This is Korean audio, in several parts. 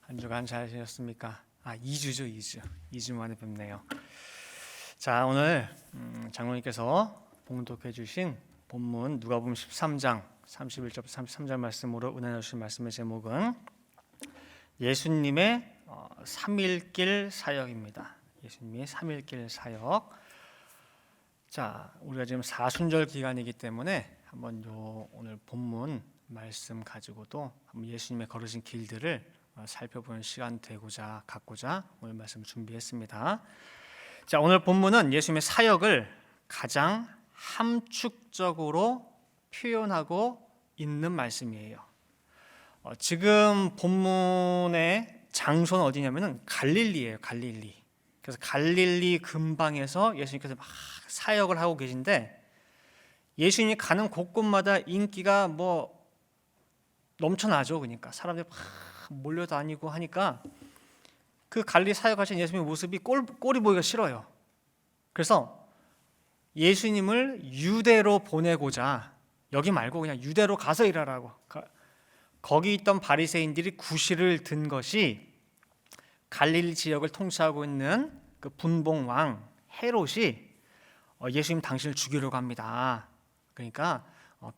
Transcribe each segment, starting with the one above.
한 주간 잘 지냈습니까? 2주죠, 2주. 2주 만에 뵙네요. 자, 오늘 장로님께서 봉독해 주신 본문 누가복음 13장 31절부터 33절 말씀으로 은혜 주신 말씀의 제목은 예수님의 3일길 사역입니다. 예수님의 3일길 사역. 자, 우리가 지금 사순절 기간이기 때문에 한번 오늘 본문 말씀 가지고도 한번 예수님의 걸으신 길들을 살펴보는 시간 갖고자 오늘 말씀 준비했습니다. 자, 오늘 본문은 예수님의 사역을 가장 함축적으로 표현하고 있는 말씀이에요. 지금 본문의 장소는 어디냐면은 갈릴리예요. 갈릴리. 그래서 갈릴리 근방에서 예수님께서 막 사역을 하고 계신데 예수님이 가는 곳곳마다 인기가 넘쳐나죠. 그러니까 사람들이 막 몰려다니고 하니까 그 갈릴리 사역하신 예수님의 모습이 꼴이 보기가 싫어요. 그래서 예수님을 유대로 보내고자 여기 말고 그냥 유대로 가서 일하라고 거기 있던 바리새인들이 구실을 든 것이 갈릴리 지역을 통치하고 있는 그 분봉 왕 헤롯이 예수님 당신을 죽이려고 합니다. 그러니까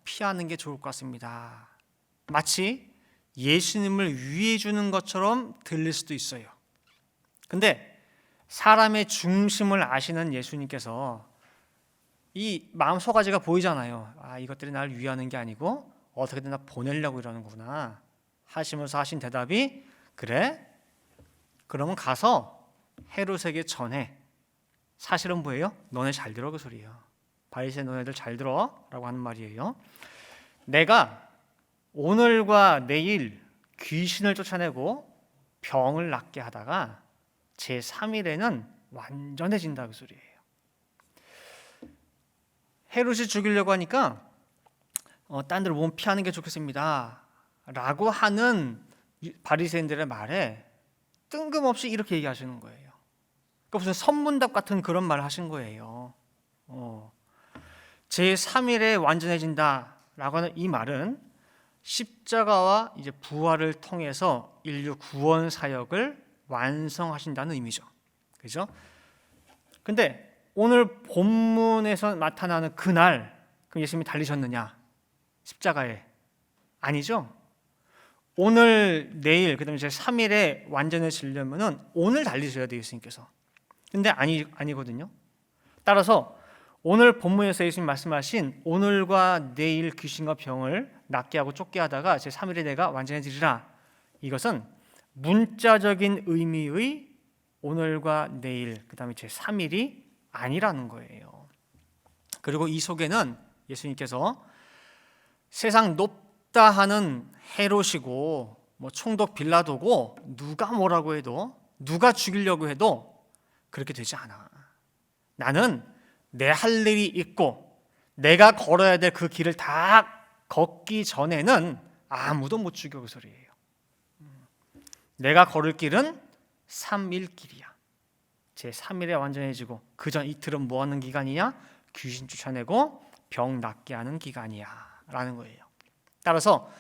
피하는 게 좋을 것 같습니다. 마치 예수님을 위해 주는 것처럼 들릴 수도 있어요. 근데 사람의 중심을 아시는 예수님께서 이 마음 소가지가 보이잖아요. 이것들이 나를 위하는 게 아니고 어떻게든 나 보내려고 이러는구나 하시면서 하신 대답이 그래? 그러면 가서 헤롯에게 전해. 사실은 뭐예요? 너네 잘 들어 그 소리예요. 바리새인 너네들 잘 들어 라고 하는 말이에요. 내가 오늘과 내일 귀신을 쫓아내고 병을 낫게 하다가 제3일에는 완전해진다 그 소리예요. 헤롯이 죽이려고 하니까 딴 데로 몸 피하는 게 좋겠습니다 라고 하는 바리새인들의 말에 뜬금없이 이렇게 얘기하시는 거예요. 그러니까 무슨 선문답 같은 그런 말을 하신 거예요. 제3일에 완전해진다 라고 하는 이 말은 십자가와 이제 부활을 통해서 인류 구원 사역을 완성하신다는 의미죠. 그죠? 근데 오늘 본문에서 나타나는 그날 그럼 예수님이 달리셨느냐? 십자가에? 아니죠. 오늘 내일 그다음에 이제 3일에 완전해지려면은 오늘 달리셔야 돼요, 예수님께서. 근데 아니거든요. 따라서 오늘 본문에서 예수님 말씀하신 오늘과 내일 귀신과 병을 낫게 하고 쫓게 하다가 제3일에 내가 완전해지리라. 이것은 문자적인 의미의 오늘과 내일 그다음에 제3일이 아니라는 거예요. 그리고 이 속에는 예수님께서 세상 높다 하는 헤롯이고 총독 빌라도고 누가 뭐라고 해도 누가 죽이려고 해도 그렇게 되지 않아. 나는 내 할 일이 있고 내가 걸어야 될 그 길을 다 걷기 전에는 아무도 못 죽여 그 소리예요. 내가 걸을 길은 3일 길이야. 제3일에 완전해지고 그 전 이틀은 뭐 하는 기간이냐? 귀신 쫓아내고 병 낫게 하는 기간이야 라는 거예요. 따라서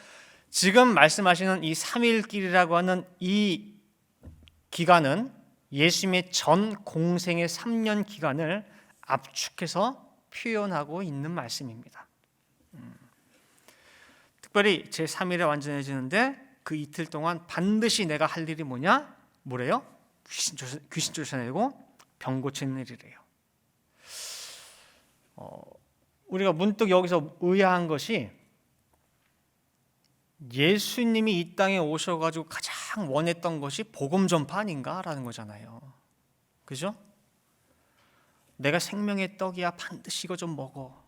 지금 말씀하시는 이 3일 길이라고 하는 이 기간은 예수님의 전 공생의 3년 기간을 압축해서 표현하고 있는 말씀입니다. 특별히 제3일에 완전해지는데 그 이틀 동안 반드시 내가 할 일이 뭐래요? 귀신 쫓아내고 병 고치는 일이래요. 우리가 문득 여기서 의아한 것이 예수님이 이 땅에 오셔가지고 가장 원했던 것이 복음 전파 아닌가라는 거잖아요. 그죠? 내가 생명의 떡이야 반드시 이거 좀 먹어.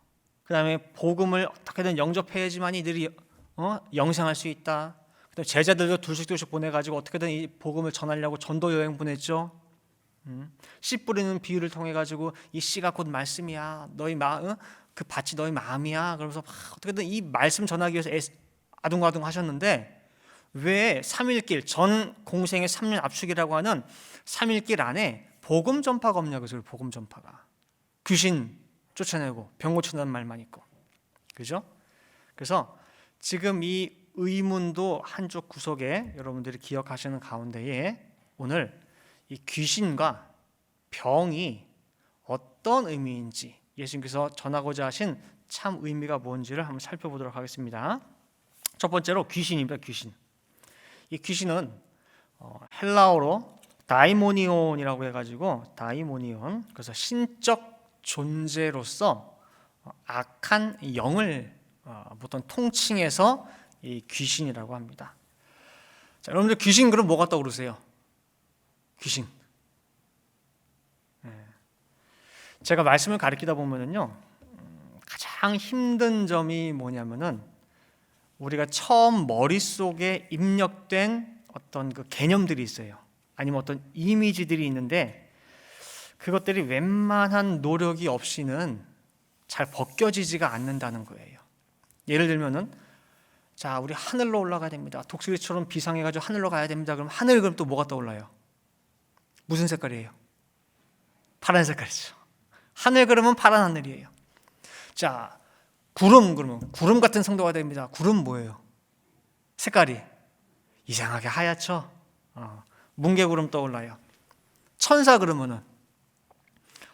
그 다음에 복음을 어떻게든 영접해야지만 이들이 영생할 수 있다. 그다음에 제자들도 둘씩 보내가지고 어떻게든 이 복음을 전하려고 전도 여행 보냈죠. 씨 뿌리는 비유를 통해 가지고 이 씨가 곧 말씀이야. 너희 마음 그 밭이 너희 마음이야. 그러면서 어떻게든 이 말씀 전하기 위해서 아둥아둥 하셨는데 왜 3일길 전 공생의 3년 압축이라고 하는 3일길 안에 복음 전파가 없냐고. 그래서 복음 전파가 귀신 쫓아내고 병 고친다는 말만 있고, 그죠? 그래서 지금 이 의문도 한쪽 구석에 여러분들이 기억하시는 가운데에 오늘 이 귀신과 병이 어떤 의미인지 예수님께서 전하고자 하신 참 의미가 뭔지를 한번 살펴보도록 하겠습니다. 첫 번째로 귀신입니다. 귀신. 이 귀신은 헬라어로 다이모니온이라고 해가지고 다이모니온, 그래서 신적 존재로서 악한 영을 보통 통칭해서 이 귀신이라고 합니다. 자, 여러분들 귀신 그럼 뭐가 떠오르세요? 귀신. 제가 말씀을 가르치다 보면은요, 가장 힘든 점이 뭐냐면은 우리가 처음 머릿속에 입력된 어떤 그 개념들이 있어요. 아니면 어떤 이미지들이 있는데 그것들이 웬만한 노력이 없이는 잘 벗겨지지가 않는다는 거예요. 예를 들면은 자, 우리 하늘로 올라가야 됩니다. 독수리처럼 비상해가지고 하늘로 가야 됩니다. 그럼 하늘 그럼 또 뭐가 떠올라요? 무슨 색깔이에요? 파란 색깔이죠. 하늘 그러면 파란 하늘이에요. 자, 구름 그러면 구름 같은 성도가 됩니다. 구름 뭐예요? 색깔이 이상하게 하얗죠. 뭉게구름 떠올라요. 천사 그러면은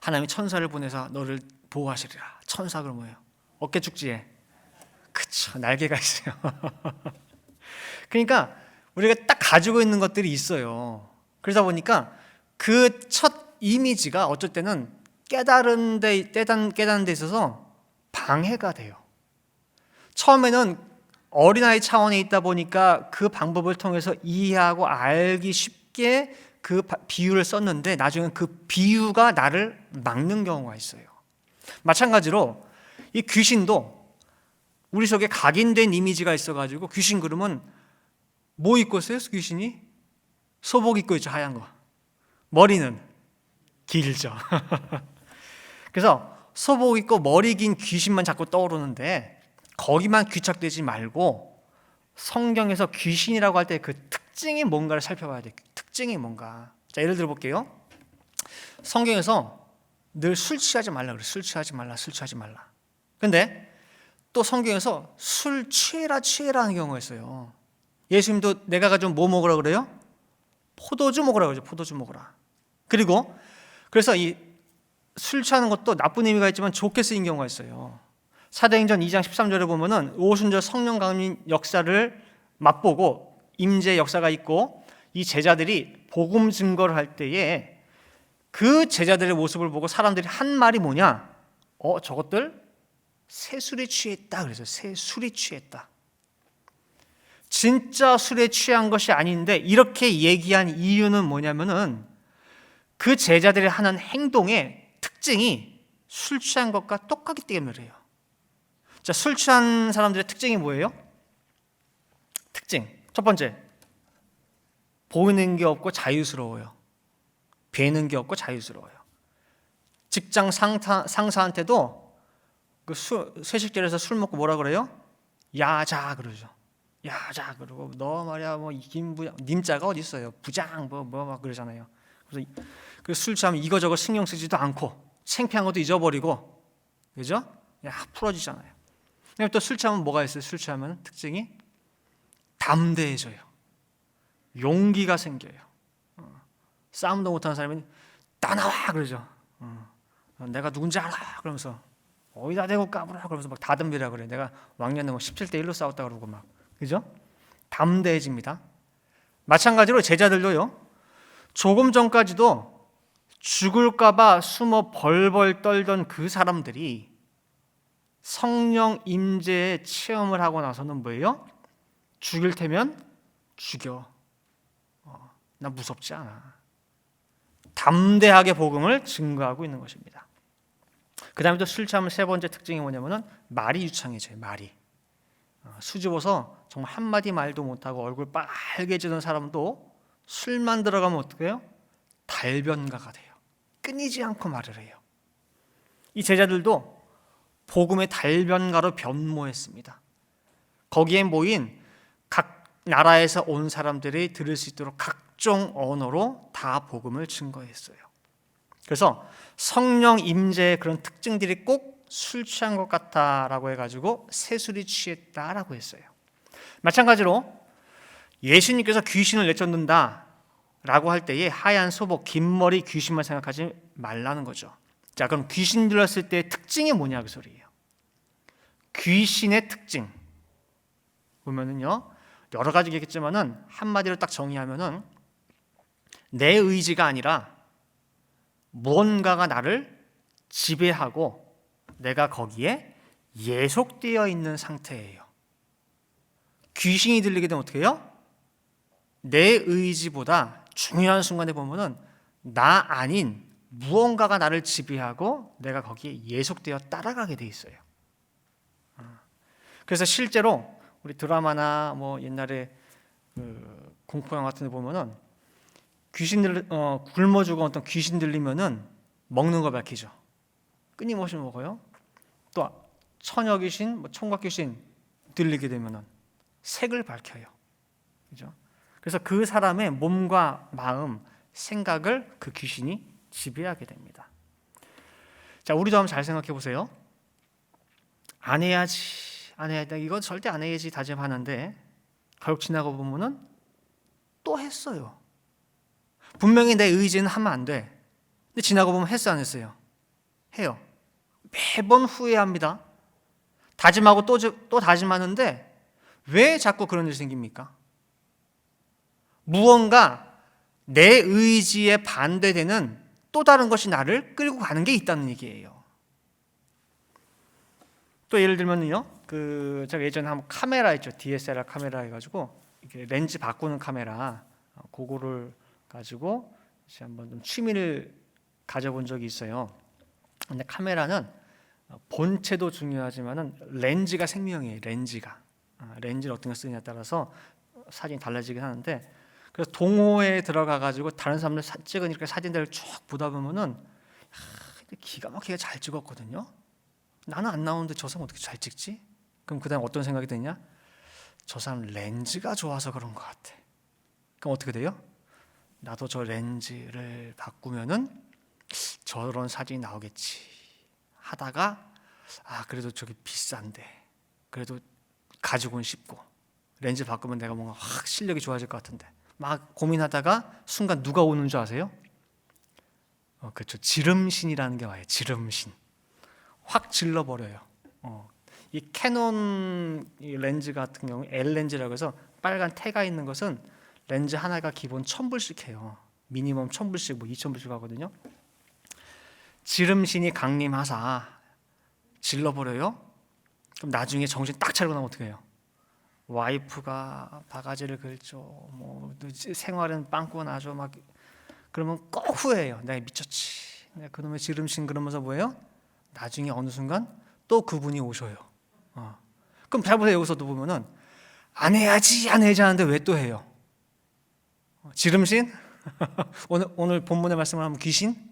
하나님이 천사를 보내서 너를 보호하시리라. 천사 그러면 뭐예요? 어깨 축지에 그쵸, 날개가 있어요. 그러니까 우리가 딱 가지고 있는 것들이 있어요. 그러다 보니까 그 첫 이미지가 어쩔 때는 깨달은 데 있어서 방해가 돼요. 처음에는 어린아이 차원에 있다 보니까 그 방법을 통해서 이해하고 알기 쉽게 그 비유를 썼는데 나중에 그 비유가 나를 막는 경우가 있어요. 마찬가지로 이 귀신도 우리 속에 각인된 이미지가 있어가지고 귀신 그러면 뭐 입고 있어요? 귀신이? 소복 입고 있죠, 하얀 거. 머리는 길죠. 그래서 소복 입고 머리 긴 귀신만 자꾸 떠오르는데 거기만 귀착되지 말고 성경에서 귀신이라고 할 때 그 특징이 뭔가를 살펴봐야 돼요. 특징이 뭔가. 자, 예를 들어 볼게요. 성경에서 늘 술 취하지 말라 그래요. 술 취하지 말라. 근데 또 성경에서 술 취해라 하는 경우가 있어요. 예수님도 내가 가지고 뭐 먹으라 그래요? 포도주 먹으라 그러죠. 포도주 먹으라. 그리고 그래서 이 술 취하는 것도 나쁜 의미가 있지만 좋게 쓰인 경우가 있어요. 사도행전 2장 13절에 보면은 오순절 성령 강림 역사를 맛보고 임재 역사가 있고 이 제자들이 복음 증거를 할 때에 그 제자들의 모습을 보고 사람들이 한 말이 뭐냐? 저것들 새술에 취했다. 그래서 새술이 취했다. 진짜 술에 취한 것이 아닌데 이렇게 얘기한 이유는 뭐냐면은 그 제자들이 하는 행동의 특징이 술 취한 것과 똑같기 때문이에요. 자, 술 취한 사람들의 특징이 뭐예요? 특징. 첫 번째, 보이는 게 없고 자유스러워요. 뵈는 게 없고 자유스러워요. 직장 상사한테도 그 회식자리에서 술 먹고 뭐라 그래요? 야자 그러죠. 야자 그러고 너 말이야 뭐 김부장 님자가 어디 있어요? 부장 뭐 막 그러잖아요. 그래서 그 술 취하면 이거저거 신경 쓰지도 않고 창피한 것도 잊어버리고 그죠? 그냥 풀어지잖아요. 그다음에 또 술 취하면 뭐가 있어요? 술 취하면 특징이 담대해져요. 용기가 생겨요. 싸움도 못하는 사람이 다 나와 그러죠. 내가 누군지 알아 그러면서 어디다 대고 까불어 그러면서 막 다듬비라 그래. 내가 왕년에 뭐 17대 1로 싸웠다 그러고 막 그죠? 담대해집니다. 마찬가지로 제자들도요. 조금 전까지도 죽을까봐 숨어 벌벌 떨던 그 사람들이 성령 임재의 체험을 하고 나서는 뭐예요? 죽일 테면 죽여. 나 무섭지 않아. 담대하게 복음을 증거하고 있는 것입니다. 그 다음에 또 술 취하면 세 번째 특징이 뭐냐면은 말이 유창해져요. 말이. 수줍어서 정말 한마디 말도 못하고 얼굴 빨개지는 사람도 술만 들어가면 어떻게 해요? 달변가가 돼요. 끊이지 않고 말을 해요. 이 제자들도 복음의 달변가로 변모했습니다. 거기에 모인 각 나라에서 온 사람들이 들을 수 있도록 각종 언어로 다 복음을 증거했어요. 그래서 성령 임재의 그런 특징들이 꼭 술 취한 것 같다라고 해가지고 새술이 취했다라고 했어요. 마찬가지로 예수님께서 귀신을 내쫓는다 라고 할 때에 하얀 소복, 긴 머리 귀신만 생각하지 말라는 거죠. 자, 그럼 귀신 들렸을 때의 특징이 뭐냐 그 소리예요. 귀신의 특징 보면은요, 여러 가지겠지만은 한마디로 딱 정의하면은 내 의지가 아니라 무언가가 나를 지배하고 내가 거기에 예속되어 있는 상태예요. 귀신이 들리게 되면 어떻게 해요? 내 의지보다 중요한 순간에 보면은 나 아닌 무언가가 나를 지배하고 내가 거기에 예속되어 따라가게 돼 있어요. 그래서 실제로 우리 드라마나 뭐 옛날에 그 공포영화 같은 데 보면은 귀신들 굶어 죽은 어떤 귀신 들리면은 먹는 거 밝히죠. 끊임없이 먹어요. 또 처녀 귀신, 뭐 총각 귀신 들리게 되면은 색을 밝혀요. 그죠? 그래서 그 사람의 몸과 마음, 생각을 그 귀신이 지배하게 됩니다. 자, 우리도 한번 잘 생각해 보세요. 안 해야지, 이건 절대 안 해야지 다짐하는데 결국 지나고 보면은 또 했어요. 분명히 내 의지는 하면 안 돼. 근데 지나고 보면 했어, 안 했어요? 해요. 매번 후회합니다. 다짐하고 또 다짐하는데 왜 자꾸 그런 일이 생깁니까? 무언가 내 의지에 반대되는 또 다른 것이 나를 끌고 가는 게 있다는 얘기예요. 또 예를 들면요, 제가 예전에 한번 카메라 있죠, DSLR 카메라 해가지고 이렇게 렌즈 바꾸는 카메라, 그거를 가지고 이제 한번 좀 취미를 가져본 적이 있어요. 근데 카메라는 본체도 중요하지만은 렌즈가 생명이에요. 렌즈를 어떤 걸 쓰느냐에 따라서 사진이 달라지긴 하는데, 그래서 동호회에 들어가 가지고 다른 사람들 찍은 이렇게 사진들을 쭉 보다 보면은 기가 막히게 잘 찍었거든요. 나는 안 나오는데 저 사람 어떻게 잘 찍지? 그럼 그다음 어떤 생각이 드냐? 저 사람 렌즈가 좋아서 그런 것 같아. 그럼 어떻게 돼요? 나도 저 렌즈를 바꾸면은 저런 사진이 나오겠지 하다가 그래도 저기 비싼데 그래도 가지고는 싶고 렌즈 바꾸면 내가 뭔가 확 실력이 좋아질 것 같은데 막 고민하다가 순간 누가 오는 줄 아세요? 그렇죠. 지름신이라는 게 와요. 지름신. 확 질러버려요. 이 캐논 렌즈 같은 경우 L 렌즈라고 해서 빨간 태가 있는 것은 렌즈 하나가 기본 1,000불씩 해요. 미니멈 1,000불씩 뭐 2,000불씩 하거든요. 지름신이 강림하사 질러버려요. 그럼 나중에 정신 딱 차리고 나면 어떻게 해요? 와이프가 바가지를 긁죠. 뭐 생활은 빵꾸 나죠. 막 그러면 꼭 후회해요. 내가 미쳤지. 내가 그놈의 지름신 그러면서 뭐예요? 나중에 어느 순간 또 그분이 오셔요. 그럼 잘 보세요. 여기서도 보면은 안 해야지 하는데 왜 또 해요? 지름신? 오늘 본문의 말씀을 하면 귀신?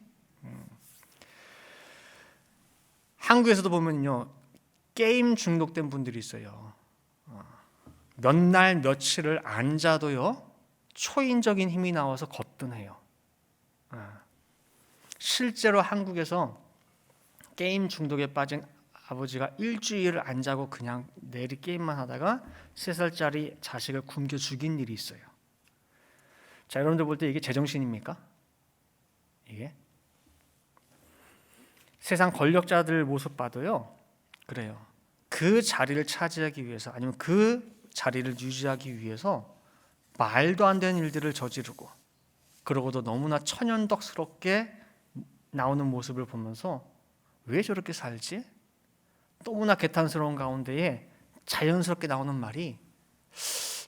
한국에서도 보면요, 게임 중독된 분들이 있어요. 몇 날 며칠을 앉아도요 초인적인 힘이 나와서 거뜬해요. 실제로 한국에서 게임 중독에 빠진 아버지가 일주일을 안 자고 그냥 내리 게임만 하다가 3살짜리 자식을 굶겨 죽인 일이 있어요. 자, 여러분들 볼 때 이게 제정신입니까? 이게 세상 권력자들 모습 봐도요 그래요. 그 자리를 차지하기 위해서 아니면 그 자리를 유지하기 위해서 말도 안 되는 일들을 저지르고 그러고도 너무나 천연덕스럽게 나오는 모습을 보면서 왜 저렇게 살지? 너무나 개탄스러운 가운데에 자연스럽게 나오는 말이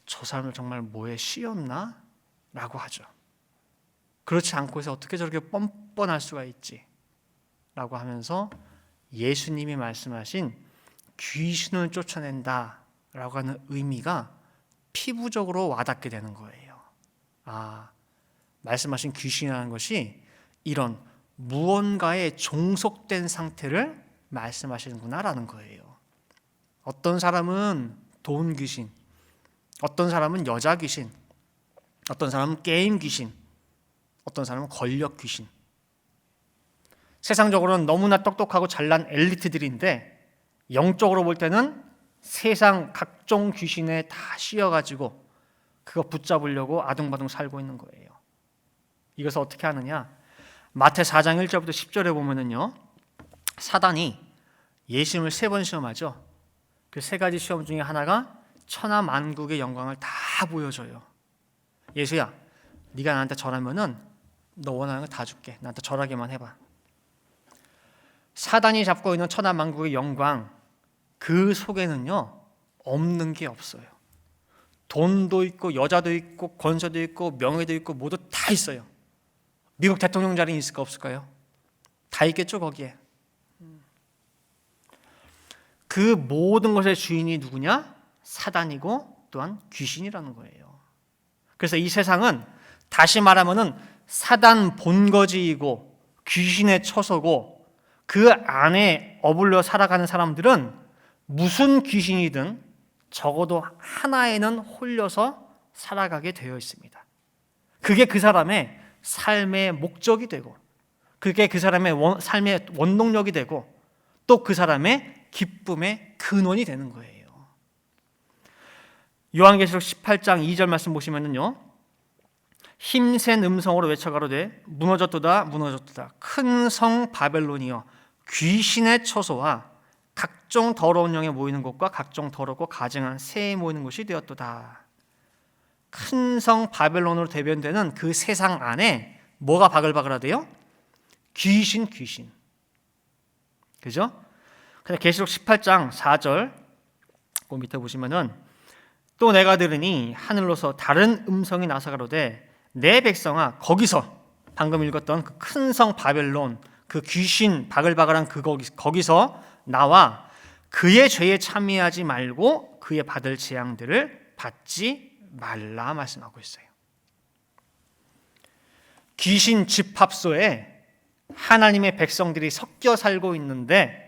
저 사람을 정말 뭐에 씌었나? 라고 하죠. 그렇지 않고서 어떻게 저렇게 뻔뻔할 수가 있지? 라고 하면서 예수님이 말씀하신 귀신을 쫓아낸다 라고 하는 의미가 피부적으로 와닿게 되는 거예요. 말씀하신 귀신이라는 것이 이런 무언가에 종속된 상태를 말씀하시는구나라는 거예요. 어떤 사람은 돈 귀신, 어떤 사람은 여자 귀신, 어떤 사람은 게임 귀신, 어떤 사람은 권력 귀신. 세상적으로는 너무나 똑똑하고 잘난 엘리트들인데 영적으로 볼 때는 세상 각종 귀신에 다 씌어가지고 그거 붙잡으려고 아둥바둥 살고 있는 거예요. 이것을 어떻게 하느냐? 마태 4장 1절부터 10절에 보면은요, 사단이 예수님을 3번 시험하죠. 그 3가지 시험 중에 하나가 천하 만국의 영광을 다 보여줘요. 예수야, 네가 나한테 절하면은 너 원하는 거 다 줄게. 나한테 절하게만 해봐. 사단이 잡고 있는 천하 만국의 영광, 그 속에는요 없는 게 없어요. 돈도 있고 여자도 있고 권세도 있고 명예도 있고 모두 다 있어요. 미국 대통령 자리는 있을까 없을까요? 다 있겠죠 거기에. 그 모든 것의 주인이 누구냐? 사단이고 또한 귀신이라는 거예요. 그래서 이 세상은 다시 말하면은 사단 본거지이고 귀신의 처소고, 그 안에 어불려 살아가는 사람들은 무슨 귀신이든 적어도 하나에는 홀려서 살아가게 되어 있습니다. 그게 그 사람의 삶의 목적이 되고, 그게 그 사람의 삶의 원동력이 되고, 또 그 사람의 기쁨의 근원이 되는 거예요. 요한계시록 18장 2절 말씀 보시면은요, 힘센 음성으로 외쳐가로되 무너졌도다 무너졌도다 큰 성 바벨론이여 귀신의 처소와 각종 더러운 영에 모이는 곳과 각종 더럽고 가증한 새에 모이는 곳이 되었도다. 큰 성 바벨론으로 대변되는 그 세상 안에 뭐가 바글바글하대요? 귀신. 그죠? 근데 계시록 18장 4절 그 밑에 보시면은 또 내가 들으니 하늘로서 다른 음성이 나서 가로되 내 백성아, 거기서 방금 읽었던 그 큰 성 바벨론, 그 귀신 바글바글한 거기서 나와 그의 죄에 참여하지 말고 그의 받을 재앙들을 받지 말라 말씀하고 있어요. 귀신 집합소에 하나님의 백성들이 섞여 살고 있는데,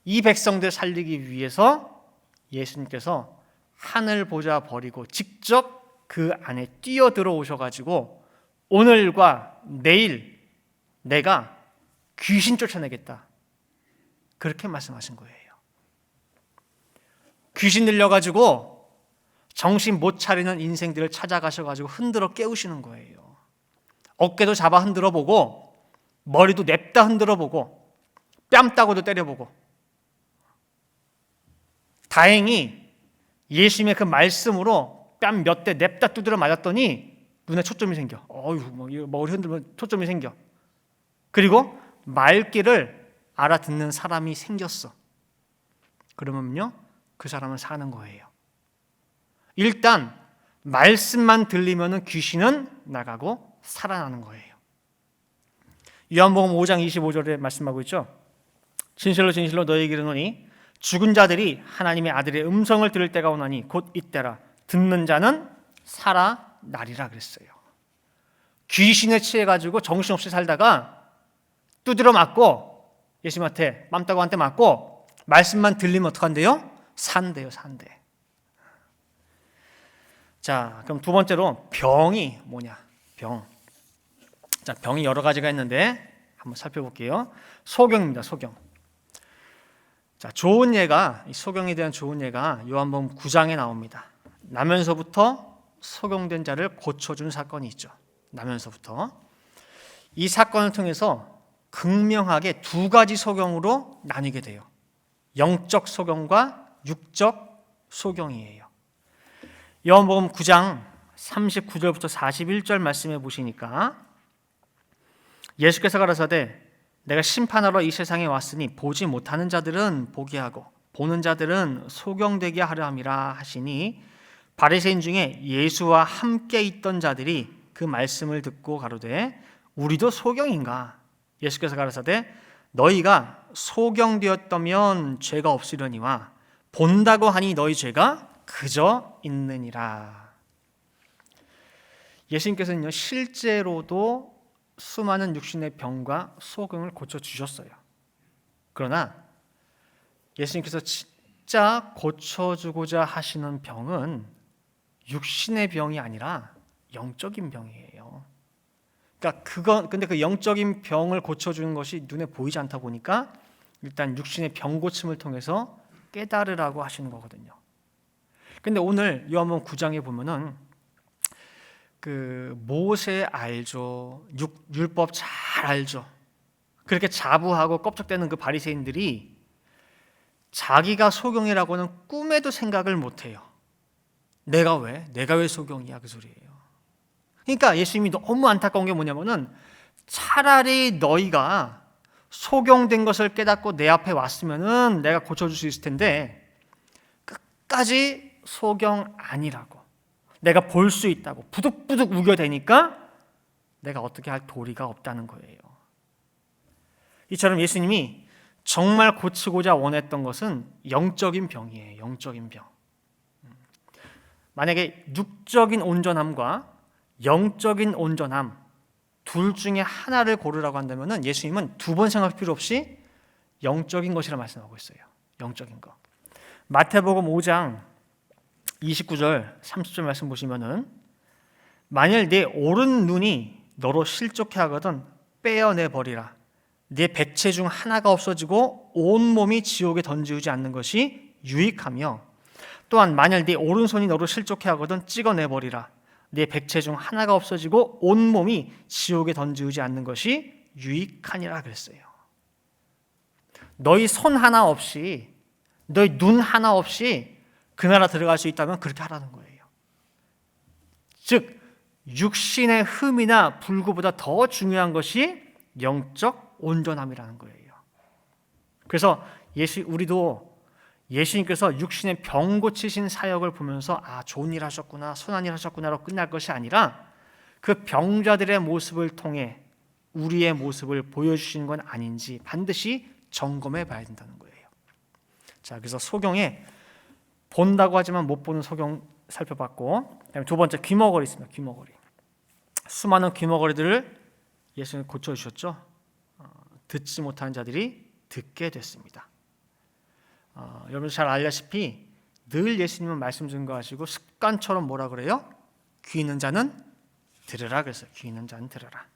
이 백성들 살리기 위해서 예수님께서 하늘 보좌 버리고 직접 그 안에 뛰어들어 오셔가지고 오늘과 내일 내가 귀신 쫓아내겠다, 그렇게 말씀하신 거예요. 귀신 들려가지고 정신 못 차리는 인생들을 찾아가셔가지고 흔들어 깨우시는 거예요. 어깨도 잡아 흔들어 보고 머리도 냅다 흔들어 보고 뺨 따고도 때려보고. 다행히 예수님의 그 말씀으로 뺨 몇 대 냅다 두드려 맞았더니 눈에 초점이 생겨. 머리 흔들면 초점이 생겨. 그리고 말귀를 알아듣는 사람이 생겼어. 그러면요, 그 사람은 사는 거예요. 일단 말씀만 들리면은 귀신은 나가고 살아나는 거예요. 요한복음 5장 25절에 말씀하고 있죠. 진실로 진실로 너희에게 이르노니 죽은 자들이 하나님의 아들의 음성을 들을 때가 오나니 곧 이때라. 듣는 자는 살아나리라 그랬어요. 귀신에 취해가지고 정신없이 살다가 두드려 맞고 예수님한테 맘따구한테 맞고 말씀만 들리면 어떡한대요? 산대요. 자, 그럼 두 번째로 병이 뭐냐? 병. 자, 병이 여러 가지가 있는데 한번 살펴볼게요. 소경입니다. 소경. 자, 좋은 예가, 이 소경에 대한 좋은 예가 요한복음 9장에 나옵니다. 나면서부터 소경된 자를 고쳐준 사건이 있죠. 나면서부터. 이 사건을 통해서 극명하게 두 가지 소경으로 나뉘게 돼요. 영적 소경과 육적 소경이에요. 요한복음 9장 39절부터 41절 말씀해 보시니까 예수께서 가라사대 내가 심판하러 이 세상에 왔으니 보지 못하는 자들은 보게 하고 보는 자들은 소경되게 하려 함이라 하시니 바리새인 중에 예수와 함께 있던 자들이 그 말씀을 듣고 가로되 우리도 소경인가? 예수께서 가라사대 너희가 소경되었다면 죄가 없으려니와 본다고 하니 너희 죄가 그저 있느니라. 예수님께서는요, 실제로도 수많은 육신의 병과 소경을 고쳐주셨어요. 그러나 예수님께서 진짜 고쳐주고자 하시는 병은 육신의 병이 아니라 영적인 병이에요. 근데 그 영적인 병을 고쳐주는 것이 눈에 보이지 않다 보니까 일단 육신의 병 고침을 통해서 깨달으라고 하시는 거거든요. 근데 오늘 요한복음 9장에 보면은 그 모세 알죠. 율법 잘 알죠. 그렇게 자부하고 껍적대는 그 바리새인들이 자기가 소경이라고는 꿈에도 생각을 못 해요. 내가 왜 소경이야, 그 소리예요. 그러니까 예수님이 너무 안타까운 게 뭐냐면은 차라리 너희가 소경된 것을 깨닫고 내 앞에 왔으면은 내가 고쳐줄 수 있을 텐데 끝까지 소경 아니라고, 내가 볼 수 있다고 부득부득 우겨대니까 내가 어떻게 할 도리가 없다는 거예요. 이처럼 예수님이 정말 고치고자 원했던 것은 영적인 병이에요. 영적인 병. 만약에 육적인 온전함과 영적인 온전함 둘 중에 하나를 고르라고 한다면 예수님은 두 번 생각할 필요 없이 영적인 것이라 말씀하고 있어요. 영적인 것. 마태복음 5장 29절 30절 말씀 보시면은 만일 내 오른 눈이 너로 실족해 하거든 빼어내 버리라. 네 백체 중 하나가 없어지고 온 몸이 지옥에 던지지 않는 것이 유익하며 또한 만일 네 오른손이 너로 실족해 하거든 찍어내 버리라. 네 백체 중 하나가 없어지고 온 몸이 지옥에 던지지 않는 것이 유익하니라 그랬어요. 너희 손 하나 없이, 너희 눈 하나 없이 그 나라 들어갈 수 있다면 그렇게 하라는 거예요. 즉 육신의 흠이나 불구보다 더 중요한 것이 영적 온전함이라는 거예요. 그래서 우리도 예수님께서 육신의 병 고치신 사역을 보면서 좋은 일 하셨구나, 선한 일 하셨구나로 끝날 것이 아니라 그 병자들의 모습을 통해 우리의 모습을 보여주시는 건 아닌지 반드시 점검해 봐야 된다는 거예요. 자, 그래서 소경에 본다고 하지만 못 보는 소경 살펴봤고, 그다음에 두 번째 귀머거리 있습니다. 귀머거리. 수많은 귀머거리들을 예수님 고쳐주셨죠. 듣지 못하는 자들이 듣게 됐습니다. 여러분 잘 알다시피 늘 예수님은 말씀 증거하시고 습관처럼 뭐라 그래요? 귀 있는 자는 들으라 그랬어요. 귀 있는 자는 들으라.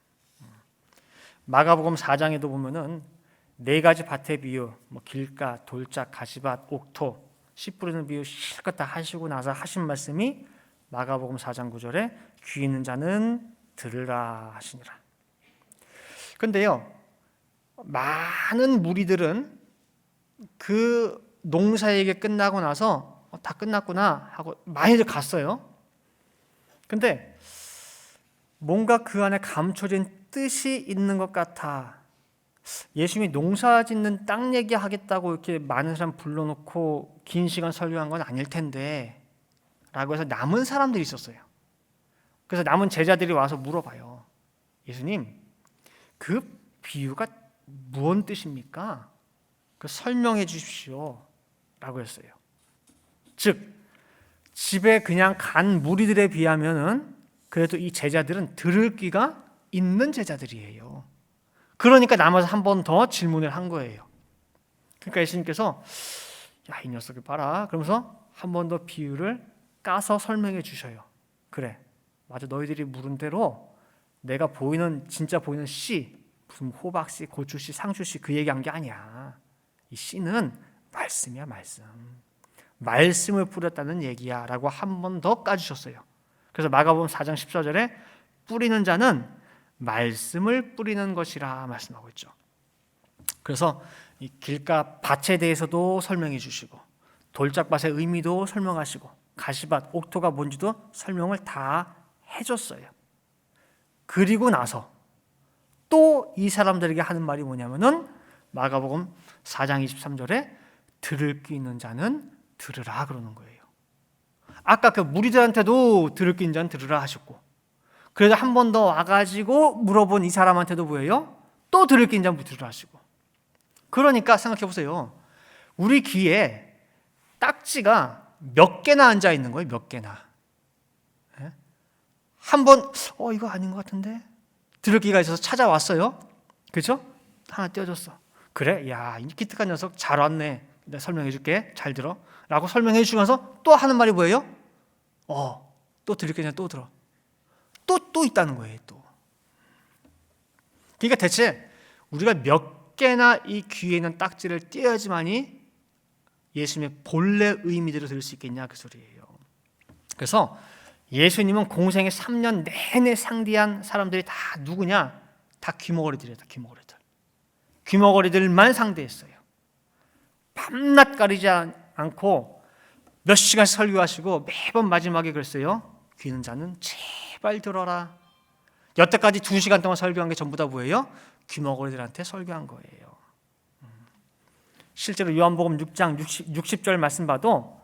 마가복음 4장에도 보면은 네 가지 밭의 비유, 길가, 돌짝, 가시밭, 옥토, 씨 뿌리는 비유 실컷 다 하시고 나서 하신 말씀이 마가복음 4장 9절에 귀 있는 자는 들으라 하시니라. 근데요, 많은 무리들은 그 농사 얘기 끝나고 나서 다 끝났구나 하고 많이들 갔어요. 근데 뭔가 그 안에 감춰진 뜻이 있는 것 같아. 예수님이 농사 짓는 땅 얘기하겠다고 이렇게 많은 사람 불러놓고 긴 시간 설교한 건 아닐 텐데 라고 해서 남은 사람들이 있었어요. 그래서 남은 제자들이 와서 물어봐요. 예수님, 그 비유가 무슨 뜻입니까? 그 설명해 주십시오 라고 했어요. 즉 집에 그냥 간 무리들에 비하면은 그래도 이 제자들은 들을 귀가 있는 제자들이에요. 그러니까 남아서 한 번 더 질문을 한 거예요. 그러니까 예수님께서 이 녀석을 봐라 그러면서 한 번 더 비유를 까서 설명해 주셔요. 그래, 맞아, 너희들이 물은 대로 내가 진짜 보이는 씨, 무슨 호박씨, 고추씨, 상추씨 그 얘기한 게 아니야. 이 씨는 말씀이야, 말씀. 말씀을 뿌렸다는 얘기야 라고 한 번 더 까주셨어요. 그래서 마가복음 4장 14절에 뿌리는 자는 말씀을 뿌리는 것이라 말씀하고 있죠. 그래서 이 길가 밭에 대해서도 설명해 주시고 돌짝밭의 의미도 설명하시고 가시밭, 옥토가 뭔지도 설명을 다 해줬어요. 그리고 나서 또 이 사람들에게 하는 말이 뭐냐면은 마가복음 4장 23절에 들을 귀 있는 자는 들으라 그러는 거예요. 아까 그 무리들한테도 들을 귀 있는 자는 들으라 하셨고, 그래서 한 번 더 와가지고 물어본 이 사람한테도 뭐예요? 또 들을 귀 있는 자는 들으라 하시고. 그러니까 생각해 보세요. 우리 귀에 딱지가 몇 개나 앉아 있는 거예요. 몇 개나. 한 번 이거 아닌 것 같은데 들을 귀가 있어서 찾아왔어요. 그렇죠? 하나 떼어줬어. 그래, 야, 이 기특한 녀석 잘 왔네. 내가 설명해 줄게. 잘 들어. 라고 설명해 주면서 또 하는 말이 뭐예요? 또 들을 귀가 또 들어. 또 있다는 거예요. 또. 그러니까 대체 우리가 몇 개나 이 귀에 있는 딱지를 떼어야지만이 예수님의 본래 의미대로 들을 수 있겠냐 그 소리예요. 그래서 예수님은 공생의 3년 내내 상대한 사람들이 다 누구냐? 다 귀머거리들이에요. 다 귀머거리들. 귀머거리들만 상대했어요. 밤낮 가리지 않고 몇 시간씩 설교하시고 매번 마지막에 그랬어요. 귀는 자는 제발 들어라. 여태까지 2시간 동안 설교한 게 전부 다 뭐예요? 귀머거리들한테 설교한 거예요. 실제로 요한복음 6장 60절 말씀 봐도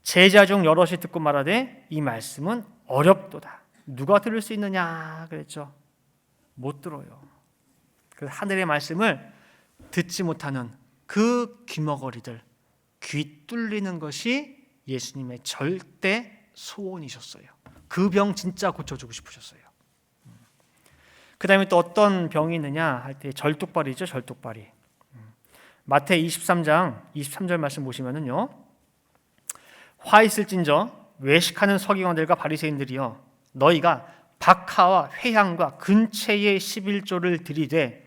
제자 중 여럿이 듣고 말하되 이 말씀은 어렵도다. 누가 들을 수 있느냐 그랬죠. 못 들어요. 그 하늘의 말씀을 듣지 못하는 그 귀머거리들, 귀 뚫리는 것이 예수님의 절대 소원이셨어요. 그 병 진짜 고쳐주고 싶으셨어요. 그 다음에 또 어떤 병이 있느냐 할 때 절뚝발이죠. 절뚝발이. 마태 23장 23절 말씀 보시면은요, 화 있을진저 외식하는 서기관들과 바리새인들이여 너희가 박하와 회향과 근체의 11조를 들이되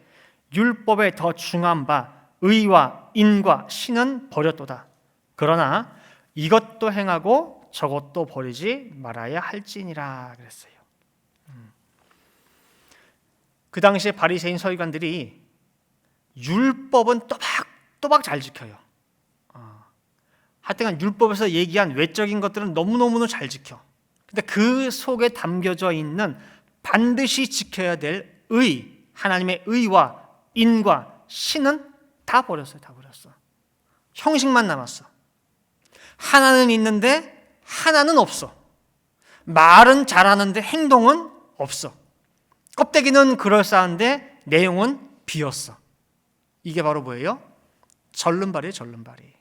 율법에 더 중한 바 의와 인과 신은 버렸도다. 그러나 이것도 행하고 저것도 버리지 말아야 할지니라 그랬어요. 그 당시에 바리새인 서기관들이 율법은 또박또박 잘 지켜요. 하여튼 율법에서 얘기한 외적인 것들은 너무너무 잘 지켜. 근데 그 속에 담겨져 있는 반드시 지켜야 될 의, 하나님의 의와 인과 신은 다 버렸어요. 다 버렸어. 형식만 남았어. 하나는 있는데 하나는 없어. 말은 잘하는데 행동은 없어. 껍데기는 그럴싸한데 내용은 비었어. 이게 바로 뭐예요? 절름발이에요. 절름발이.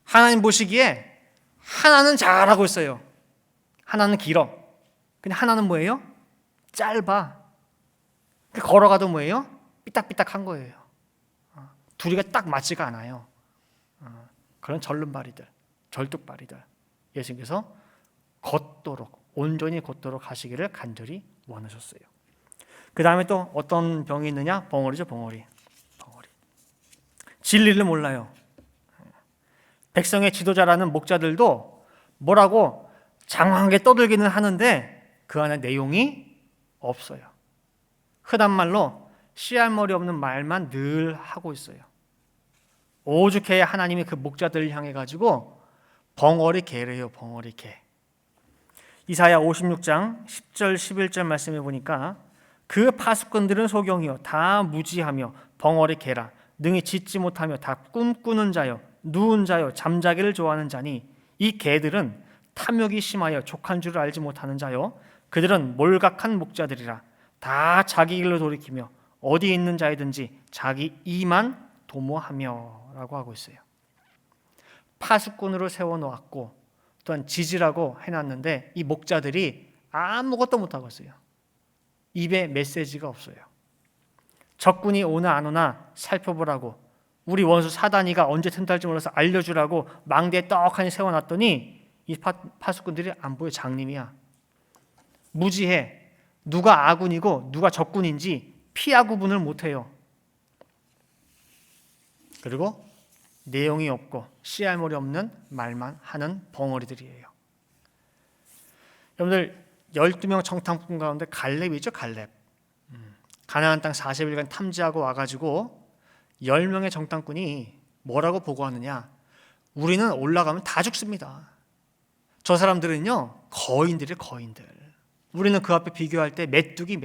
하나님 보시기에 하나는 잘하고 있어요. 하나는 길어. 근데 하나는 뭐예요? 짧아. 걸어가도 뭐예요? 삐딱삐딱한 거예요. 둘이가 딱 맞지가 않아요. 그런 절름발이들, 절뚝발이들. 예수님께서 걷도록, 온전히 걷도록 하시기를 간절히 원하셨어요. 그 다음에 또 어떤 병이 있느냐? 벙어리죠, 벙어리. 진리를 몰라요. 백성의 지도자라는 목자들도 뭐라고 장황하게 떠들기는 하는데 그 안에 내용이 없어요. 흔한 말로 씨알머리 없는 말만 늘 하고 있어요. 오죽해야 하나님이 그 목자들을 향해 가지고 벙어리 개래요. 벙어리 개. 이사야 56장 10절 11절 말씀해 보니까 그 파수꾼들은 소경이요 다 무지하며 벙어리 개라 능히 짖지 못하며 다 꿈꾸는 자요 누운 자요 잠자기를 좋아하는 자니 이 개들은 탐욕이 심하여 족한 줄을 알지 못하는 자요 그들은 몰각한 목자들이라 다 자기 길로 돌이키며 어디 있는 자이든지 자기 이만 도모하며 라고 하고 있어요. 파수꾼으로 세워놓았고 또한 지지라고 해놨는데 이 목자들이 아무것도 못하고 있어요. 입에 메시지가 없어요. 적군이 오나 안 오나 살펴보라고 우리 원수 사단이가 언제 틈탈지 몰라서 알려주라고 망대에 떡하니 세워놨더니 이 파수꾼들이 안 보여. 장님이야. 무지해. 누가 아군이고 누가 적군인지 피하 구분을 못해요. 그리고 내용이 없고 씨알머리 없는 말만 하는 벙어리들이에요. 여러분들 12명 정탐꾼 가운데 갈렙이죠. 갈렙. 가나안 땅 40일간 탐지하고 와가지고 10명의 정탐꾼이 뭐라고 보고하느냐. 우리는 올라가면 다 죽습니다. 저 사람들은요 거인들이에요. 거인들. 우리는 그 앞에 비교할 때 메뚜기.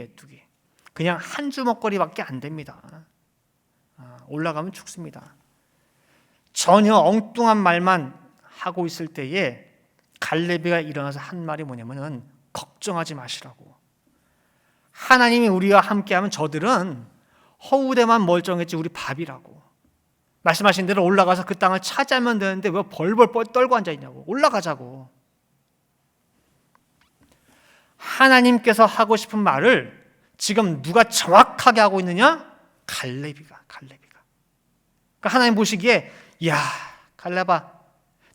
그냥 한 주먹거리밖에 안 됩니다. 올라가면 죽습니다. 전혀 엉뚱한 말만 하고 있을 때에 갈렙이가 일어나서 한 말이 뭐냐면은 걱정하지 마시라고. 하나님이 우리와 함께하면 저들은 허우대만 멀쩡했지 우리 밥이라고. 말씀하신 대로 올라가서 그 땅을 차지하면 되는데 왜 벌벌 떨고 앉아있냐고. 올라가자고. 하나님께서 하고 싶은 말을 지금 누가 정확하게 하고 있느냐? 갈렙이가. 그러니까 하나님 보시기에 야 갈렙아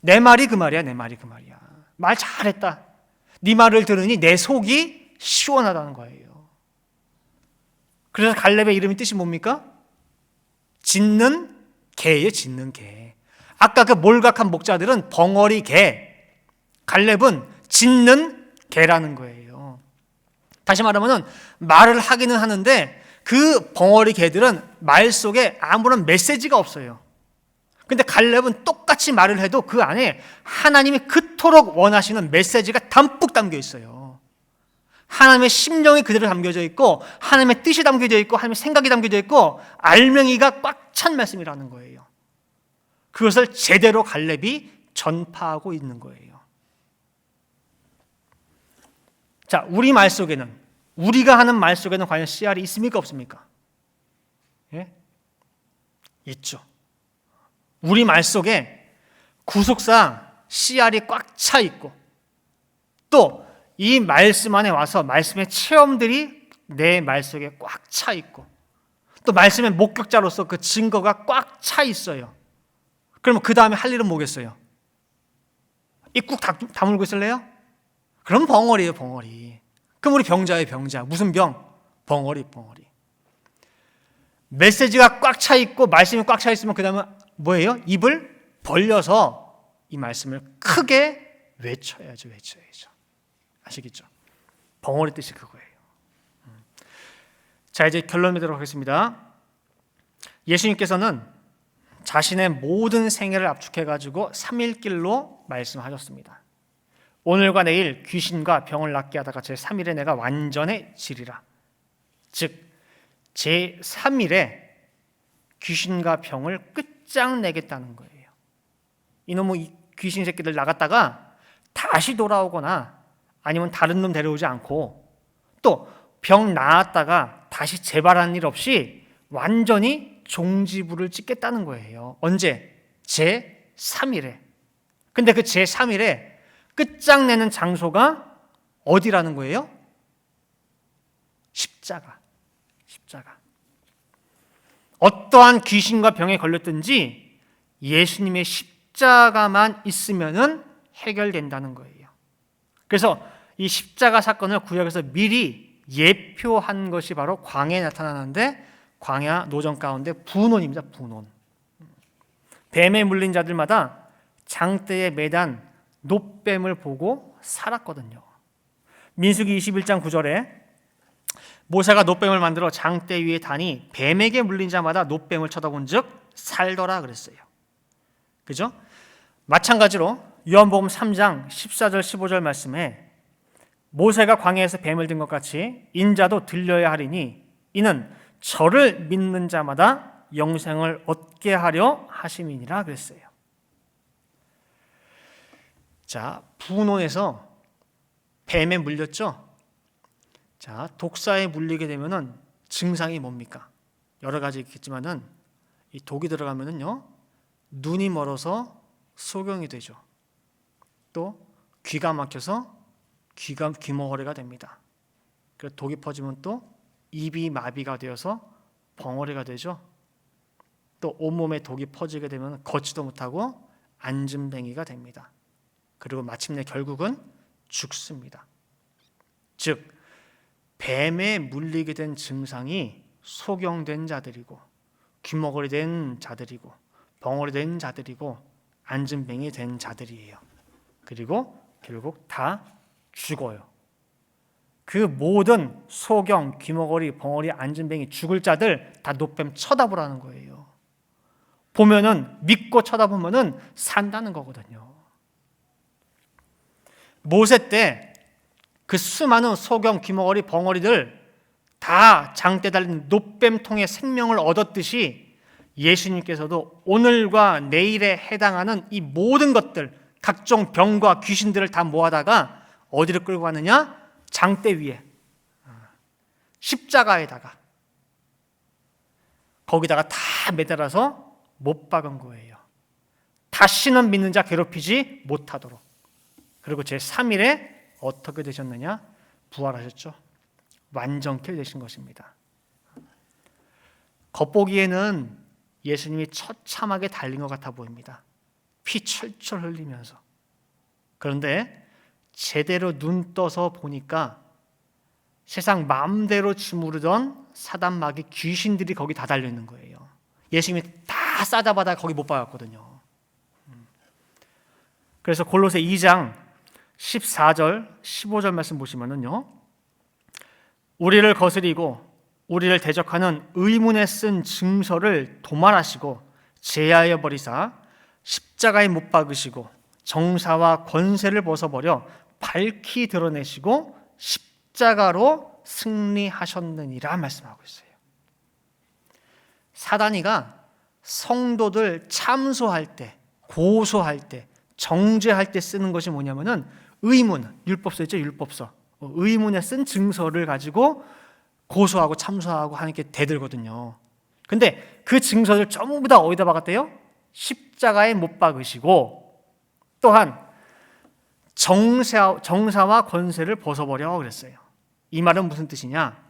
내 말이 그 말이야. 말 잘했다. 네 말을 들으니 내 속이 시원하다는 거예요. 그래서 갈렙의 이름이 뜻이 뭡니까? 짖는 개예요. 짖는 개. 아까 그 몰각한 목자들은 벙어리 개, 갈렙은 짖는 개라는 거예요. 다시 말하면 말을 하기는 하는데 그 벙어리 개들은 말 속에 아무런 메시지가 없어요. 근데 갈렙은 똑같이 말을 해도 그 안에 하나님이 그토록 원하시는 메시지가 담뿍 담겨 있어요. 하나님의 심령이 그대로 담겨져 있고, 하나님의 뜻이 담겨져 있고, 하나님의 생각이 담겨져 있고, 알맹이가 꽉 찬 말씀이라는 거예요. 그것을 제대로 갈렙이 전파하고 있는 거예요. 자, 우리 말 속에는, 우리가 하는 말 속에는 과연 씨알이 있습니까? 없습니까? 예? 있죠. 우리 말 속에 구속상 씨알이 꽉 차 있고, 또 이 말씀 안에 와서 말씀의 체험들이 내 말 속에 꽉 차 있고, 또 말씀의 목격자로서 그 증거가 꽉 차 있어요. 그러면 그 다음에 할 일은 뭐겠어요? 입국 다물고 있을래요? 그럼 벙어리예요, 벙어리. 그럼 우리 병자예요, 병자. 무슨 병? 벙어리. 메시지가 꽉 차 있고 말씀이 꽉 차 있으면 그 다음에 뭐예요? 입을 벌려서 이 말씀을 크게 외쳐야죠. 아시겠죠? 벙어리 뜻이 그거예요. 자, 이제 결론 내도록 하겠습니다. 예수님께서는 자신의 모든 생애를 압축해가지고 3일길로 말씀하셨습니다. 오늘과 내일 귀신과 병을 낫게 하다가 제3일에 내가 완전해지리라. 즉 제3일에 귀신과 병을 끝장내겠다는 거예요. 이놈의 귀신 새끼들 나갔다가 다시 돌아오거나 아니면 다른 놈 데려오지 않고, 또 병 나았다가 다시 재발하는 일 없이 완전히 종지부를 찍겠다는 거예요. 언제? 제3일에. 근데 그 제3일에 끝장내는 장소가 어디라는 거예요? 십자가. 어떠한 귀신과 병에 걸렸든지 예수님의 십자가만 있으면은 해결된다는 거예요. 그래서 이 십자가 사건을 구약에서 미리 예표한 것이 바로 광야에 나타나는데, 광야 노정 가운데 분원입니다. 분원. 뱀에 물린 자들마다 장대에 매단 놋뱀을 보고 살았거든요. 민수기 21장 9절에 모세가 놋뱀을 만들어 장대 위에 다니 뱀에게 물린 자마다 놋뱀을 쳐다본 즉 살더라 그랬어요. 그죠? 마찬가지로 요한복음 3장 14절 15절 말씀에 모세가 광야에서 뱀을 든 것 같이 인자도 들려야 하리니 이는 저를 믿는 자마다 영생을 얻게 하려 하심이니라 그랬어요. 자, 분원에서 뱀에 물렸죠? 자, 독사에 물리게 되면은 증상이 뭡니까? 여러 가지 있겠지만은 이 독이 들어가면은요, 눈이 멀어서 소경이 되죠. 또 귀가 막혀서 귀머거리가 됩니다. 그리고 독이 퍼지면 또 입이 마비가 되어서 벙어리가 되죠. 또 온몸에 독이 퍼지게 되면 걷지도 못하고 안진뱅이가 됩니다. 그리고 마침내 결국은 죽습니다. 즉 뱀에 물리게 된 증상이 소경된 자들이고 귀머거리 된 자들이고 벙어리 된 자들이고 안진뱅이 된 자들이에요. 그리고 결국 다 죽어요. 그 모든 소경, 귀머거리, 벙어리, 안진뱅이 죽을 자들 다 놋뱀 쳐다보라는 거예요. 보면은 믿고 쳐다보면은 산다는 거거든요. 모세 때 그 수많은 소경, 귀머거리, 벙어리들 다 장대 달린 놋뱀통에 생명을 얻었듯이 예수님께서도 오늘과 내일에 해당하는 이 모든 것들, 각종 병과 귀신들을 다 모아다가 어디로 끌고 가느냐? 장대 위에, 십자가에다가, 거기다가 다 매달아서 못 박은 거예요. 다시는 믿는 자 괴롭히지 못하도록. 그리고 제3일에 어떻게 되셨느냐? 부활하셨죠. 완전케 되신 것입니다. 겉보기에는 예수님이 처참하게 달린 것 같아 보입니다. 피 철철 흘리면서. 그런데 제대로 눈 떠서 보니까 세상 마음대로 주무르던 사단 마귀 귀신들이 거기 다 달려있는 거예요. 예수님이 다 싸잡아다 거기 못 박았거든요. 그래서 골로새 2장 14절, 15절 말씀 보시면은요, 우리를 거스리고 우리를 대적하는 의문에 쓴 증서를 도말하시고 제하여 버리사 십자가에 못 박으시고 정사와 권세를 벗어버려 밝히 드러내시고 십자가로 승리하셨느니라 말씀하고 있어요. 사단이가 성도들 참소할 때, 고소할 때, 정죄할 때 쓰는 것이 뭐냐면은 의문, 율법서 있죠, 율법서. 의문에 쓴 증서를 가지고 고소하고 참소하고 하나님께 대들거든요. 근데 그 증서를 전부 다 어디다 박았대요? 십자가에 못 박으시고 또한 정사와 권세를 벗어버려 그랬어요. 이 말은 무슨 뜻이냐?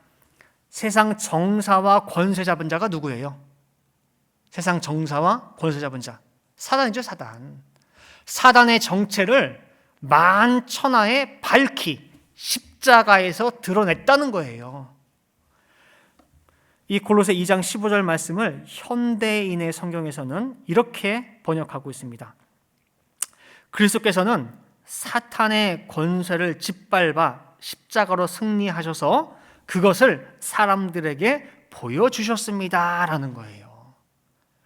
세상 정사와 권세 잡은 자가 누구예요? 세상 정사와 권세 잡은 자, 사단이죠, 사단. 사단의 정체를 만천하에 밝히 십자가에서 드러냈다는 거예요. 이 골로새 2장 15절 말씀을 현대인의 성경에서는 이렇게 번역하고 있습니다. 그리스도께서는 사탄의 권세를 짓밟아 십자가로 승리하셔서 그것을 사람들에게 보여주셨습니다 라는 거예요.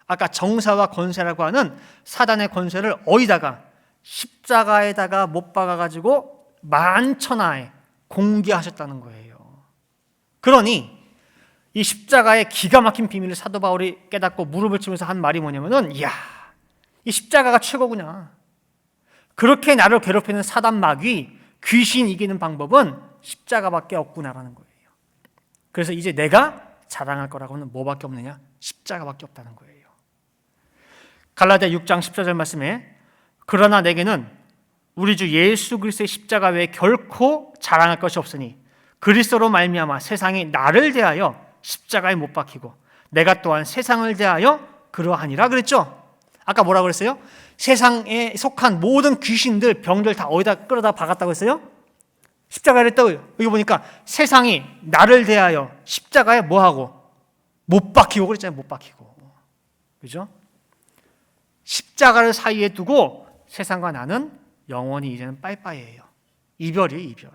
아까 정사와 권세라고 하는 사단의 권세를 어디다가? 십자가에다가 못 박아가지고 만천하에 공개하셨다는 거예요. 그러니 이 십자가의 기가 막힌 비밀을 사도 바울이 깨닫고 무릎을 치면서 한 말이 뭐냐면은, 이야, 이 십자가가 최고구나. 그렇게 나를 괴롭히는 사단 마귀, 귀신 이기는 방법은 십자가밖에 없구나라는 거예요. 그래서 이제 내가 자랑할 거라고는 뭐밖에 없느냐? 십자가밖에 없다는 거예요. 갈라디아 6장 14절 말씀에 그러나 내게는 우리 주 예수 그리스도의 십자가 외에 결코 자랑할 것이 없으니 그리스도로 말미암아 세상이 나를 대하여 십자가에 못 박히고 내가 또한 세상을 대하여 그러하니라 그랬죠. 아까 뭐라고 그랬어요? 세상에 속한 모든 귀신들, 병들 다 어디다 끌어다 박았다고 했어요? 십자가에 했다고요. 여기 보니까 세상이 나를 대하여 십자가에 뭐하고? 못 박히고 그랬잖아요. 못 박히고. 그죠? 십자가를 사이에 두고 세상과 나는 영원히 이제는 빠이빠이예요. 이별이에요, 이별.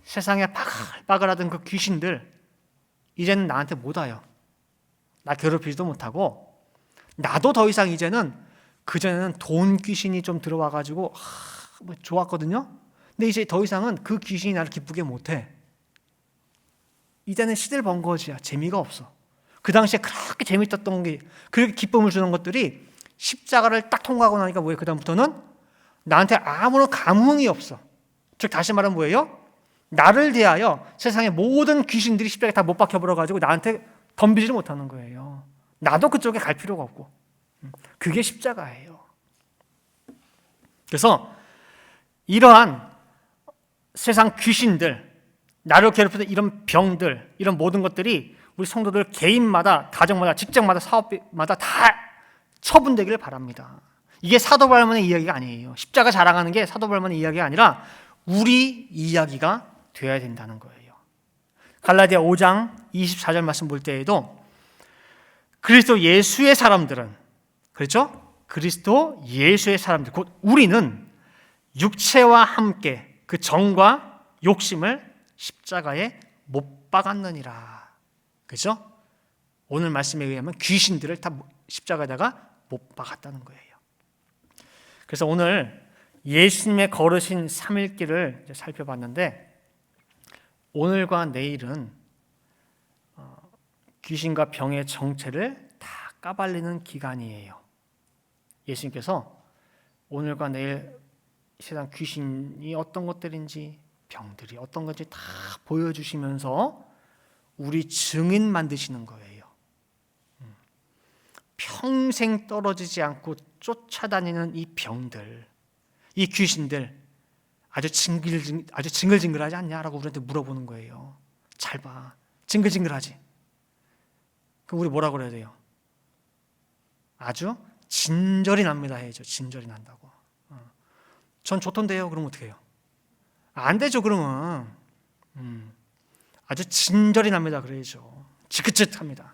세상에 바글바글하던 그 귀신들 이제는 나한테 못 와요. 나 괴롭히지도 못하고 나도 더 이상 이제는 그전에는 돈 귀신이 좀 들어와가지고 뭐 좋았거든요. 근데 이제 더 이상은 그 귀신이 나를 기쁘게 못해. 이제는 시들번거지야. 재미가 없어. 그 당시에 그렇게 재밌었던 게, 그렇게 기쁨을 주는 것들이 십자가를 딱 통과하고 나니까 뭐예요? 그 다음부터는 나한테 아무런 감흥이 없어. 즉 다시 말하면 뭐예요? 나를 대하여 세상의 모든 귀신들이 십자가에 다 못 박혀버려가지고 나한테 덤비지를 못하는 거예요. 나도 그쪽에 갈 필요가 없고. 그게 십자가예요. 그래서 이러한 세상 귀신들, 나를 괴롭히는 이런 병들, 이런 모든 것들이 우리 성도들 개인마다, 가정마다, 직장마다, 사업마다 다 처분되기를 바랍니다. 이게 사도 바울만의 이야기가 아니에요. 십자가 자랑하는 게 사도 바울만의 이야기가 아니라 우리 이야기가 되어야 된다는 거예요. 갈라디아 5장 24절 말씀 볼 때에도 그리스도 예수의 사람들은, 그렇죠? 그리스도 예수의 사람들, 곧 우리는 육체와 함께 그 정과 욕심을 십자가에 못 박았느니라. 그렇죠? 오늘 말씀에 의하면 귀신들을 다 십자가에다가 못 박았다는 거예요. 그래서 오늘 예수님의 걸으신 3일길을 살펴봤는데, 오늘과 내일은 귀신과 병의 정체를 다 까발리는 기간이에요. 예수님께서 오늘과 내일 세상 귀신이 어떤 것들인지, 병들이 어떤 건지 다 보여주시면서 우리 증인 만드시는 거예요. 평생 떨어지지 않고 쫓아다니는 이 병들, 이 귀신들 아주 징글징글하지 않냐라고 우리한테 물어보는 거예요. 잘 봐, 징글징글하지? 그럼 우리 뭐라고 그래야 돼요? 아주 진절이 납니다 해야죠. 진절이 난다고. 전 좋던데요. 그럼 어떻게 해요? 안 되죠. 그러면 아주 진절이 납니다 그래야죠. 지긋지긋합니다.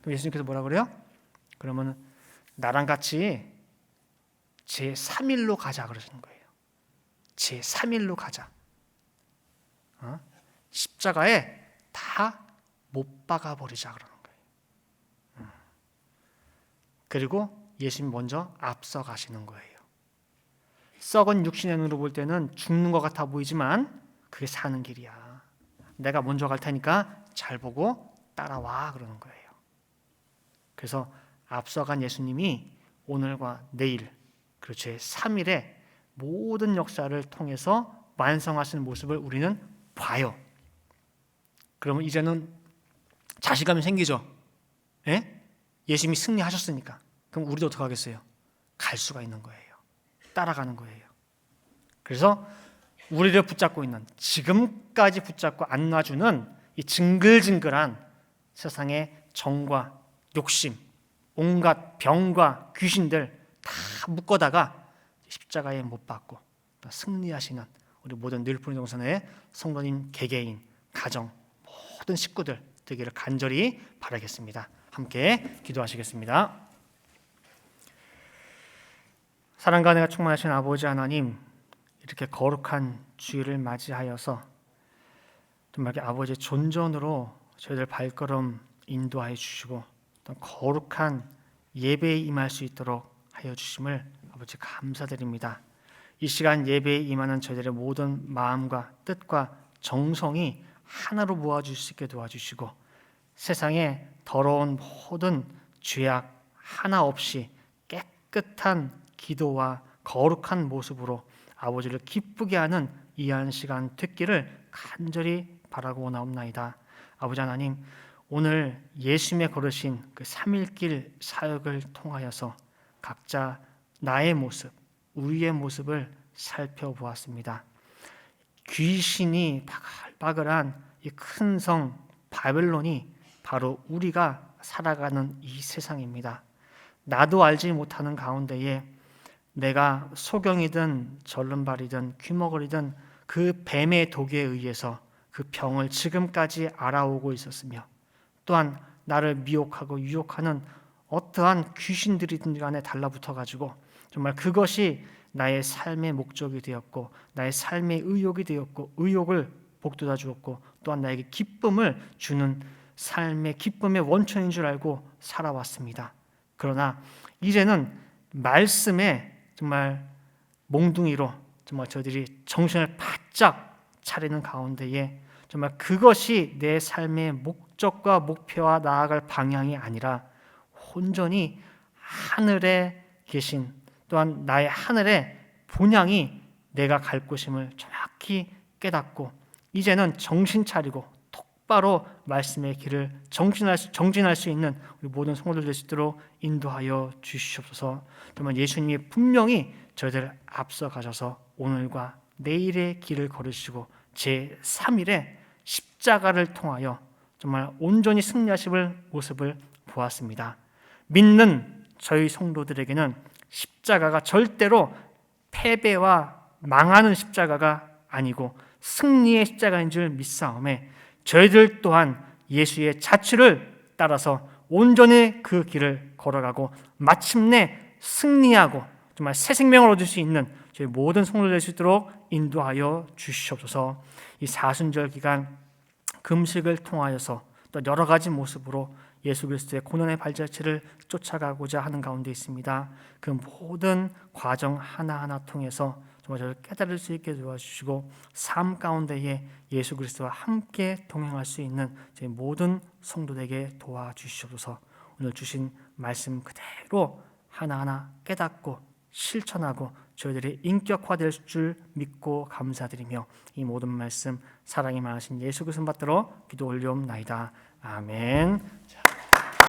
그럼 예수님께서 뭐라 그래요? 그러면 나랑 같이 제3일로 가자 그러시는 거예요. 제3일로 가자. 십자가에 다 못 박아 버리자 그러는 거예요. 그리고 예수님 먼저 앞서 가시는 거예요. 썩은 육신의 눈으로 볼 때는 죽는 것 같아 보이지만 그게 사는 길이야. 내가 먼저 갈 테니까 잘 보고 따라와 그러는 거예요. 그래서 앞서간 예수님이 오늘과 내일 그리고 제3일에 모든 역사를 통해서 완성하시는 모습을 우리는 봐요. 그러면 이제는 자신감이 생기죠. 예? 예수님이 승리하셨으니까. 그럼 우리도 어떻게 하겠어요? 갈 수가 있는 거예요. 따라가는 거예요. 그래서 우리를 붙잡고 있는, 지금까지 붙잡고 안 놔주는 이 징글징글한 세상의 정과 욕심, 온갖 병과 귀신들 다 묶어다가 십자가에 못 박고 승리하시는 우리 모든 늘푸른 동산의 성도님 개개인, 가정, 모든 식구들 되기를 간절히 바라겠습니다. 함께 기도하시겠습니다. 사랑과 은혜가 충만하신 아버지 하나님, 이렇게 거룩한 주일을 맞이하여서 정말 아버지의 존전으로 저희들 발걸음 인도하여 주시고 또 거룩한 예배에 임할 수 있도록 하여 주심을 아버지 감사드립니다. 이 시간 예배에 임하는 저희들의 모든 마음과 뜻과 정성이 하나로 모아줄 수 있게 도와주시고 세상에 더러운 모든 죄악 하나 없이 깨끗한 기도와 거룩한 모습으로 아버지를 기쁘게 하는 이한 시간 듣기를 간절히 바라고 나옵나이다. 아버지 하나님, 오늘 예수님의 걸으신 그 3일길 사역을 통하여서 각자 나의 모습, 우리의 모습을 살펴보았습니다. 귀신이 바글바글한 이 큰 성 바벨론이 바로 우리가 살아가는 이 세상입니다. 나도 알지 못하는 가운데에 내가 소경이든 절름발이든 귀머거리든 그 뱀의 독에 의해서 그 병을 지금까지 알아오고 있었으며 또한 나를 미혹하고 유혹하는 어떠한 귀신들이든 간에 달라붙어가지고 정말 그것이 나의 삶의 목적이 되었고 나의 삶의 의욕이 되었고 의욕을 복돋아 주었고 또한 나에게 기쁨을 주는 삶의 기쁨의 원천인 줄 알고 살아왔습니다. 그러나 이제는 말씀에 정말 몽둥이로 정말 저들이 정신을 바짝 차리는 가운데에 정말 그것이 내 삶의 목적과 목표와 나아갈 방향이 아니라 온전히 하늘에 계신 또한 나의 하늘의 본향이 내가 갈 곳임을 정확히 깨닫고 이제는 정신 차리고 똑바로 말씀의 길을 정진할 수 있는 우리 모든 성도들 될 수 있도록 인도하여 주시옵소서. 정말 예수님이 분명히 저희들 앞서 가셔서 오늘과 내일의 길을 걸으시고 제3일에 십자가를 통하여 정말 온전히 승리하실 모습을 보았습니다. 믿는 저희 성도들에게는 십자가가 절대로 패배와 망하는 십자가가 아니고 승리의 십자가인 줄 믿사오매 저희들 또한 예수의 자취를 따라서 온전히 그 길을 걸어가고 마침내 승리하고 정말 새 생명을 얻을 수 있는 저희 모든 성도들 될 수 있도록 인도하여 주시옵소서. 이 사순절 기간 금식을 통하여서 또 여러 가지 모습으로 예수 그리스도의 고난의 발자취를 쫓아가고자 하는 가운데 있습니다. 그 모든 과정 하나하나 통해서 정말 저를 깨달을 수 있게 도와주시고 삶 가운데에 예수 그리스도와 함께 동행할 수 있는 저희 모든 성도들에게 도와주시옵소서. 오늘 주신 말씀 그대로 하나하나 깨닫고 실천하고 저희들이 인격화될 줄 믿고 감사드리며 이 모든 말씀 사랑이 많으신 예수 그리스도 받들어 기도 올려옵나이다. 아멘.